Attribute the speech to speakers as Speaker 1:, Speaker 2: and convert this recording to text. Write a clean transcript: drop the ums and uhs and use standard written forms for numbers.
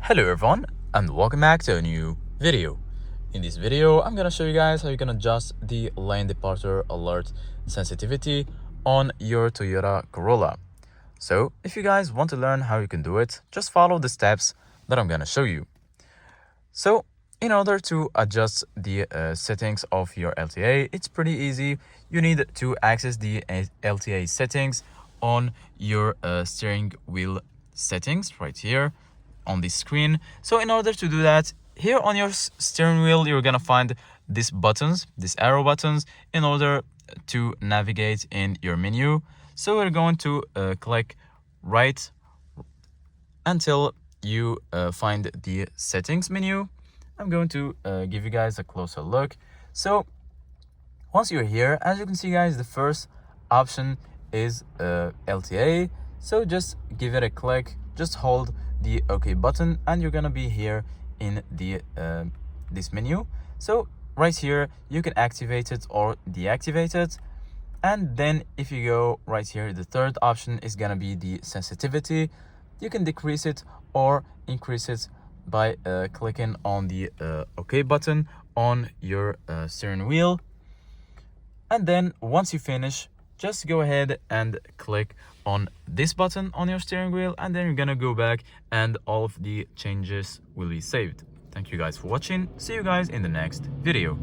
Speaker 1: Hello everyone and welcome back to a new video. In this video, I'm gonna show you guys how you can adjust the lane departure alert sensitivity on your Toyota Corolla. So if you guys want to learn how you can do it, just follow the steps that I'm gonna show you. So in order to adjust the settings of your LTA, it's pretty easy. You need to access the LTA settings on your steering wheel settings right here on the screen. So in order to do that, here on your steering wheel, you're gonna find these buttons, these arrow buttons, in order to navigate in your menu. So we're going to click right until you find the settings menu. I'm going to give you guys a closer look. So once you're here, as you can see guys, the first option is LTA. So just give it a click, just hold the OK button, and you're gonna be here in the this menu. So right here you can activate it or deactivate it, and then if you go right here, the third option is gonna be the sensitivity. You can decrease it or increase it by clicking on the OK button on your steering wheel. And then once you finish, just go ahead and click on this button on your steering wheel, and then you're gonna go back and all of the changes will be saved. Thank you guys for watching. See you guys in the next video.